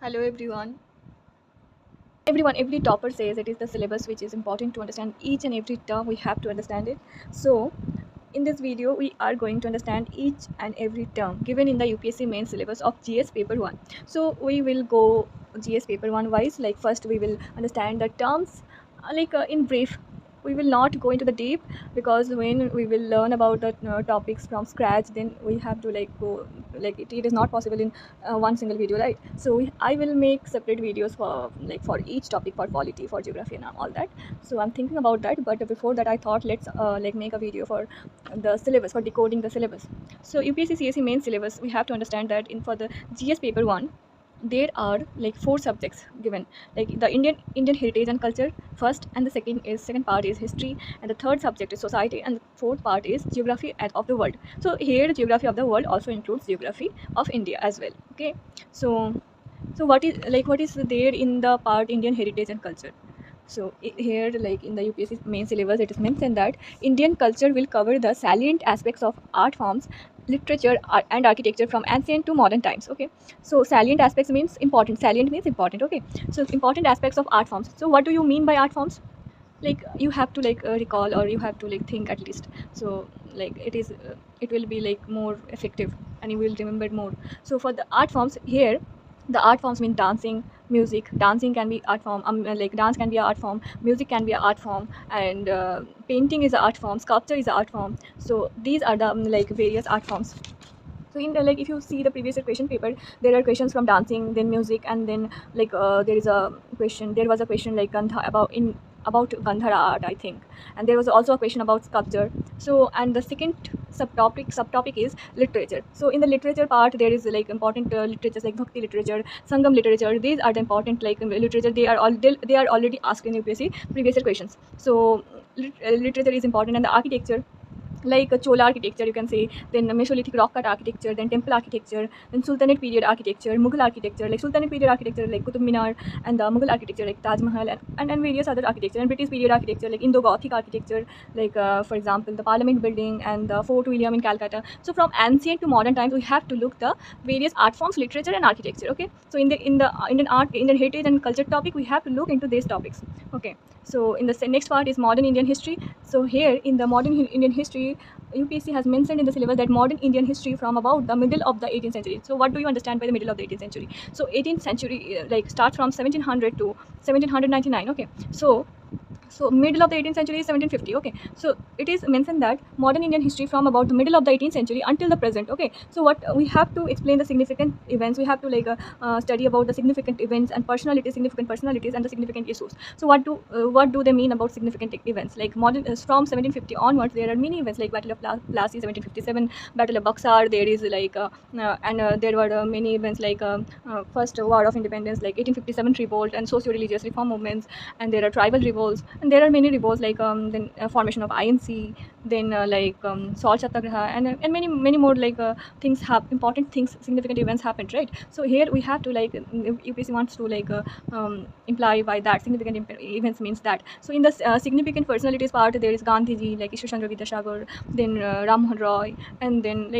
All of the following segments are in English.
Hello everyone. Every topper says it is the syllabus which is important to understand each and every term we have to understand it. So in this video we are going to understand each and every term given in the UPSC main syllabus of GS paper 1. So we will go GS paper 1 wise. Like first we will understand the terms in brief. We will not go into the deep because when we will learn about the topics from scratch, then we have to go it is not possible in one single video, right? So I will make separate videos for each topic, for polity, for geography and all that. So I'm thinking about that, but before that I thought let's make a video for the syllabus, for decoding the syllabus. So UPSC CSE main syllabus, we have to understand that in for the GS paper 1 there are like four subjects given, like the Indian heritage and culture first, and the second part is history, and the third subject is society, and the fourth part is geography of the world. So here geography of the world also includes geography of India as well. Okay, so what is there in the part Indian heritage and culture? So here, like in the UPSC main syllabus, it is mentioned that Indian culture will cover the salient aspects of art forms, literature, and architecture from ancient to modern times. Okay, so salient aspects means important. Salient means important. Okay, so important aspects of art forms. So what do you mean by art forms? Like you have to recall, or you have to think at least. So it will be like more effective, and you will remember more. So for the art forms here, the art forms mean dancing, music. Dancing can be art form, like dance can be an art form, music can be an art form, and painting is an art form, sculpture is an art form. So these are the various art forms. So in the, if you see the previous year question paper, there are questions from dancing, then music, and then there was a question like about Gandhara art, I think, and there was also a question about sculpture. So and the second subtopic is literature. So in the literature part, there is like important literatures like bhakti literature, sangam literature. These are the important literature. They are already asked in UPSC previous year questions. So literature is important, and the architecture, like Chola architecture, you can say, then Mesolithic rock cut architecture, then temple architecture, then Sultanate period architecture, Mughal architecture, like Sultanate period architecture like Qutub Minar, and the Mughal architecture like Taj Mahal, and various other architecture, and British period architecture like Indo-Gothic architecture, like for example the Parliament building and the Fort William in Calcutta. So from ancient to modern times, we have to look the various art forms, literature, and architecture. Okay, so in the Indian heritage and culture topic, we have to look into these topics. Okay, so in the next part is modern Indian history. So here in the modern Indian history, UPSC has mentioned in the syllabus that modern Indian history from about the middle of the 18th century. So what do you understand by the middle of the 18th century? So 18th century starts from 1700 to 1799. Okay, so middle of the 18th century is 1750. Okay, so it is mentioned that modern Indian history from about the middle of the 18th century until the present. Okay, so what we have to explain the significant events, we have to study about the significant events and significant personalities, and the significant issues. So what do they mean about significant events? Like modern from 1750 onwards, there are many events like Battle of Plassey 1757, Battle of Buxar. There is there were many events like first War of Independence, like 1857 revolt, and socio-religious reform movements, and there are tribal revolts, and there are many revolts like then formation of INC, then Salt Satyagraha, and many more things have important things, significant events happened, right? So here we have to UPSC wants to imply by that significant events means that. So in the significant personalities part, there is Gandhiji, like Ishwar Chandra Vidyasagar, then Ram Mohan Roy, and then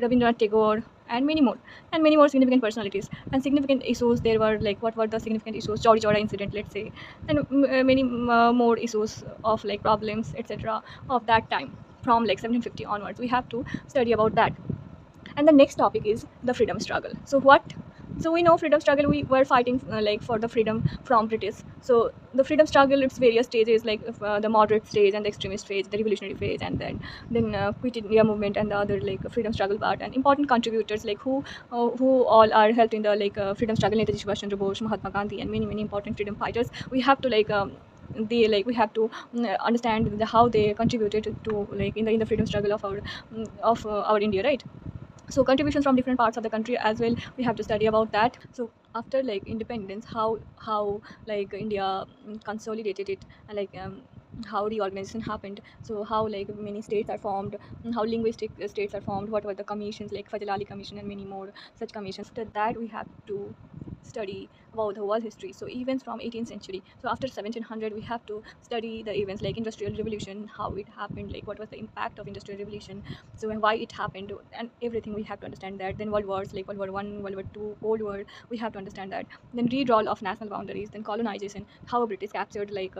Rabindranath Tagore, and many more significant personalities and significant issues. There were what were the significant issues? Chauri Chaura incident, let's say, and many more issues of problems, etc. of that time from 1750 onwards. We have to study about that. And the next topic is the freedom struggle. So we know freedom struggle, we were fighting for the freedom from British. So the freedom struggle, its various stages, the moderate stage and the extremist phase, the revolutionary phase, and then quit India movement, and the other freedom struggle part, and important contributors who all are helped in the freedom struggle, Netaji Subhash Chandra Bose, Mahatma Gandhi, and many important freedom fighters. We have to we have to understand how they contributed to in the freedom struggle of our India, right? So contributions from different parts of the country as well, we have to study about that. So after independence, how India consolidated it, and how the organization happened. So how many states are formed, how linguistic states are formed, what were the commissions like Fajal Ali commission and many more such commissions. After that, we have to study about the world history. So events from 18th century. So after 1700, we have to study the events like industrial revolution, how it happened, like what was the impact of industrial revolution, so and why it happened, and everything we have to understand that. Then world wars like World War One, World War Two, Cold War, we have to understand that. Then redrawal of national boundaries, then colonization, how British captured like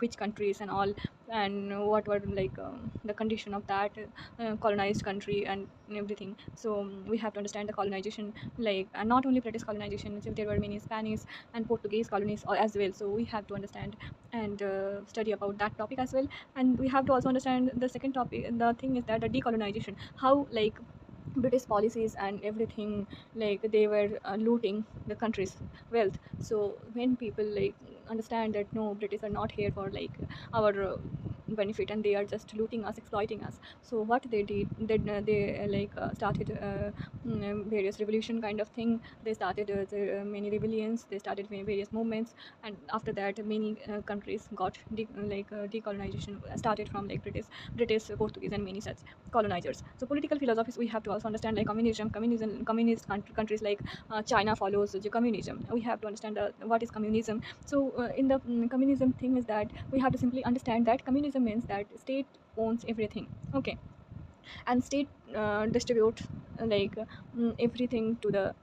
which countries and all, and what were the condition of that colonized country and everything. So we have to understand the colonization, like and not only British colonization, so there were many Spanish and Portuguese colonies as well. So we have to understand and study about that topic as well. And we have to also understand the second topic. The thing is that the decolonization, how like British policies and everything, like they were looting the country's wealth. So when people like understand that no, British are not here for like our benefit, and they are just looting us, exploiting us. So what they did, they started various revolution kind of thing. They started many rebellions. They started various movements, and after that, many countries got decolonization started from like British, Portuguese, and many such colonizers. So political philosophies we have to also understand, like communist countries like China follows the communism. We have to understand what is communism. So in the communism thing is that we have to simply understand that communism means that state owns everything, okay, and state distributes everything to the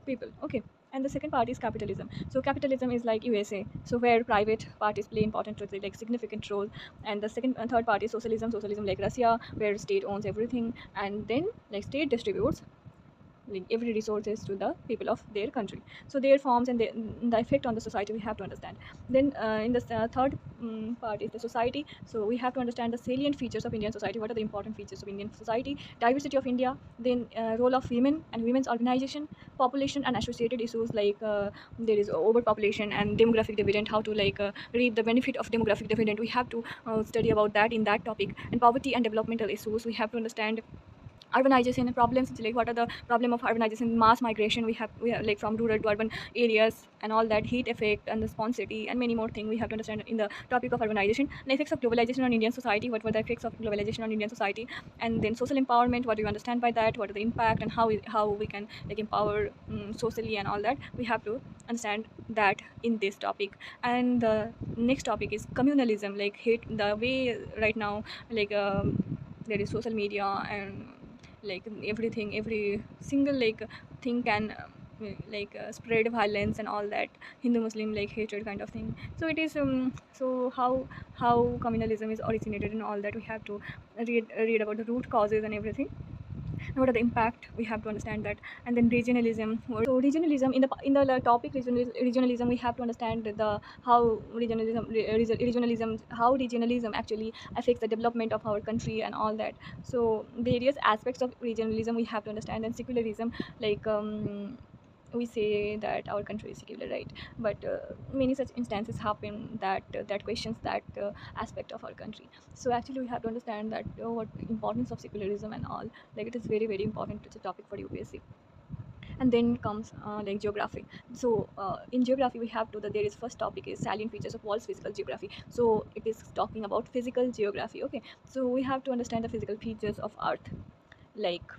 people, okay. And the second part is capitalism. So capitalism is like USA, so where private parties play important role, like significant role. And the second and third part is socialism like Russia, where state owns everything, and then like state distributes like every resources to the people of their country. So their forms and the effect on the society we have to understand. Then in the third part is the society. So we have to understand the salient features of Indian society. What are the important features of Indian society? Diversity of India, then role of women and women's organization, population and associated issues, like there is overpopulation and demographic dividend, how to reap the benefit of demographic dividend. We have to study about that in that topic. And poverty and developmental issues, we have to understand urbanization and problems, like what are the problem of urbanization, mass migration. We have like from rural to urban areas and all that, heat effect and the sparsity and many more things we have to understand in the topic of urbanization. And effects of globalization on Indian society, what were the effects of globalization on Indian society. And then social empowerment, what do you understand by that, what are the impact, and how we can like empower socially and all that. We have to understand that in this topic. And the next topic is communalism, like hate the way right now, like there is social media and like everything, every single like thing can spread violence and all that, Hindu Muslim like hatred kind of thing. So it is so how communalism is originated and all that. We have to read about the root causes and everything, and what are the impact, we have to understand that. And then regionalism. So regionalism, in the topic regionalism, we have to understand the how regionalism how regionalism actually affects the development of our country and all that. So various aspects of regionalism we have to understand. And secularism, like we say that our country is secular, right? But many such instances happen that questions that aspect of our country. So actually we have to understand that what importance of secularism and all, like it is very very important. It's a topic for UPSC. And then comes like geography. So in geography we have to there is first topic is salient features of world's physical geography. So it is talking about physical geography, okay. So we have to understand the physical features of earth, like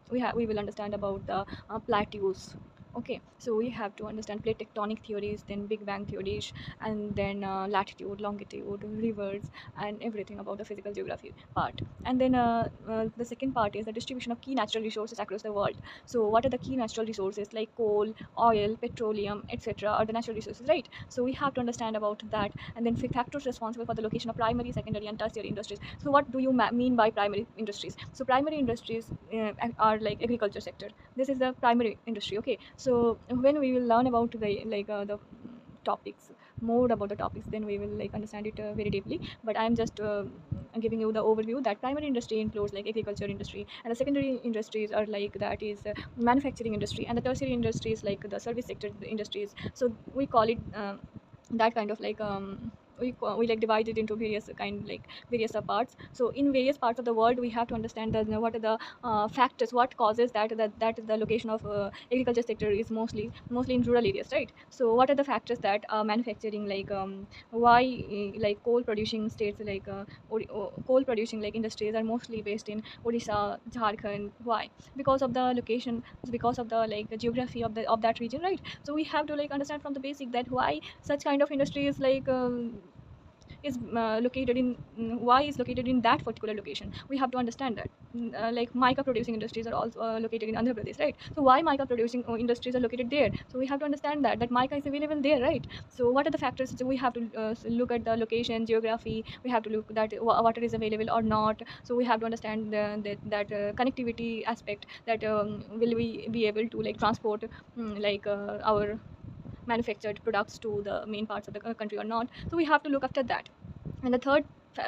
we will understand about the plateaus, okay. So we have to understand plate tectonic theories, then big bang theories, and then latitude, longitude, rivers, and everything about the physical geography part. And then the second part is the distribution of key natural resources across the world. So what are the key natural resources, like coal, oil, petroleum, etc. are the natural resources, right? So we have to understand about that. And then factors responsible for the location of primary, secondary, and tertiary industries. So what do you mean by primary industries? So primary industries are like agriculture sector. This is the primary industry, okay. So when we will learn about the topics, more about the topics, then we will like understand it very deeply. But I'm just giving you the overview that primary industry includes like agriculture industry, and the secondary industries are like that is manufacturing industry, and the tertiary industries like the service sector industries. So we call it that kind of we like divide it into various kind, like various parts. So in various parts of the world we have to understand that what are the factors, what causes that the location of agriculture sector is mostly in rural areas, right? So what are the factors that manufacturing, like why like coal producing states, like coal producing like industries are mostly based in Odisha, Jharkhand. Why? Because of the location, because of the like geography of that region, right? So we have to like understand from the basic that why such kind of industry is like is located in why is located in that particular location. We have to understand that like mica producing industries are also located in Andhra Pradesh, right? So why mica producing industries are located there? So we have to understand that mica is available there, right? So what are the factors? So we have to look at the location, geography. We have to look that water is available or not. So we have to understand that connectivity aspect, that will we be able to like transport like our manufactured products to the main parts of the country or not. So we have to look after that. And the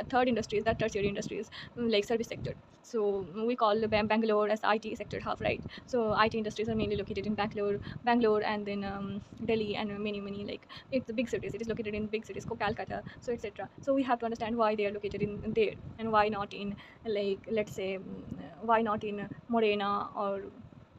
third industry is that tertiary industries, like service sector. So we call the Bangalore as IT sector hub, right? So IT industries are mainly located in Bangalore, and then Delhi, and many like it's the big cities. It is located in big cities, Calcutta, so etc. So we have to understand why they are located in there, and why not in, like, let's say why not in Morena or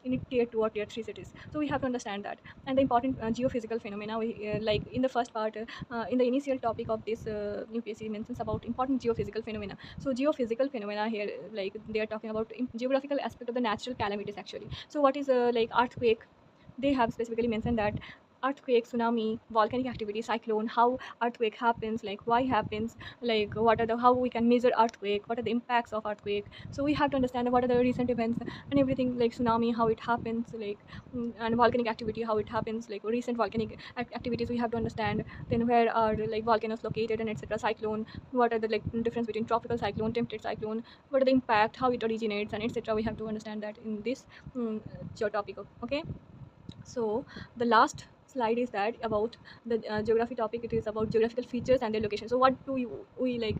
in tier 2 or tier 3 cities. So we have to understand that. And the important geophysical phenomena, we like in the first part, in the initial topic of this UPSC mentions about important geophysical phenomena. So geophysical phenomena here, like they are talking about geographical aspect of the natural calamities actually. So what is like earthquake? They have specifically mentioned that earthquake, tsunami, volcanic activity, cyclone, how earthquake happens, like why happens, like what are the, how we can measure earthquake, what are the impacts of earthquake. So we have to understand what are the recent events and everything, like tsunami, how it happens, like and volcanic activity, how it happens, like recent volcanic activities we have to understand. Then where are like volcanoes located, and etc. Cyclone, what are the like difference between tropical cyclone, temperate cyclone, what are the impact, how it originates, and etc. We have to understand that in this your topic. Okay. So the last slide is that about the geography topic. It is about geographical features and their location. So what do we like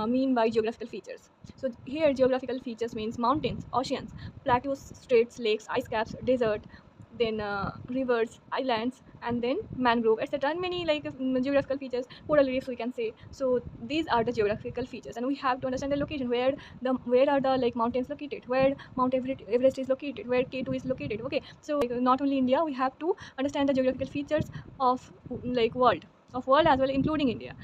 mean by geographical features? So here geographical features means mountains, oceans, plateaus, straits, lakes, ice caps, desert, then rivers, islands, and then mangrove, etc. And many like geographical features, coral reefs we can say. So these are the geographical features, and we have to understand the location, where are the like mountains located, where Mount Everest is located, where K2 is located. Okay, so like, not only India, we have to understand the geographical features of like world as well, including India.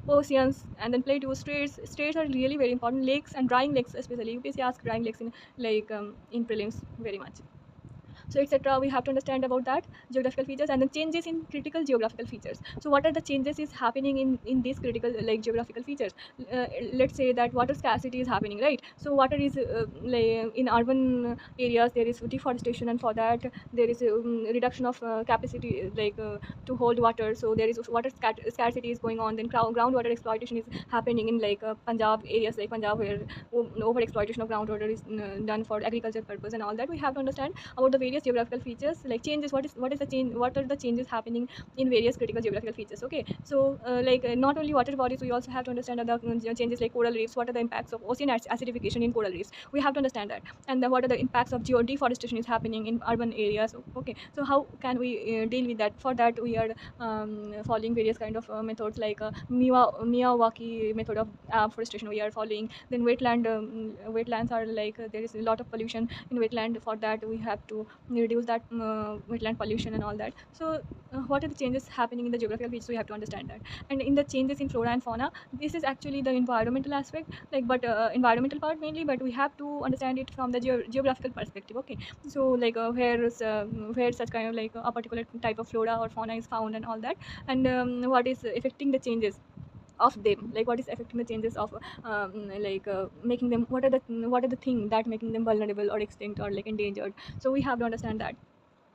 Oceans, and then plateaus, straits are really very important. Lakes and drying lakes, especially UPSC ask drying lakes in like in prelims very much. So etc. We have to understand about that geographical features, and then changes in critical geographical features. So what are the changes is happening in these critical like geographical features? Let's say that water scarcity is happening, right? So water is like in urban areas there is deforestation, and for that there is reduction of capacity like to hold water. So there is water scarcity is going on. Then groundwater exploitation is happening in like Punjab areas, like Punjab, where over exploitation of groundwater is done for agriculture purpose and all that. We have to understand about the various geographical features, like changes. What is the change? What are the changes happening in various critical geographical features? Okay, so not only water bodies, we also have to understand other changes like coral reefs. What are the impacts of ocean acidification in coral reefs? We have to understand that. And what are the impacts of deforestation is happening in urban areas? Okay, so how can we deal with that? For that we are following various kind of methods, like Miyawaki method of forestation we are following. Then wetlands are like there is a lot of pollution in wetland. For that we have to reduce that wetland pollution and all that. So what are the changes happening in the geographical features? We have to understand that. And in the changes in flora and fauna, this is actually the environmental aspect, like, but environmental part mainly, but we have to understand it from the geographical perspective. Okay, so like where such kind of like a particular type of flora or fauna is found and all that, and what is affecting the changes of them, like what is affecting the changes of making them, what are the thing that making them vulnerable or extinct or like endangered. So we have to understand that.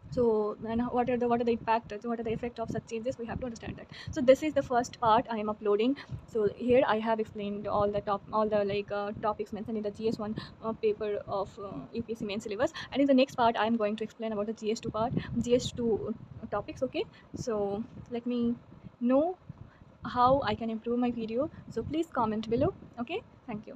So and what are the impact, what are the effect of such changes? We have to understand that. So this is the first part I am uploading. So here I have explained all the like topics mentioned in the GS1 paper of UPSC main syllabus, and in the next part I am going to explain about the GS2 topics. Okay, so let me know how I can improve my video. So please comment below. Okay, thank you.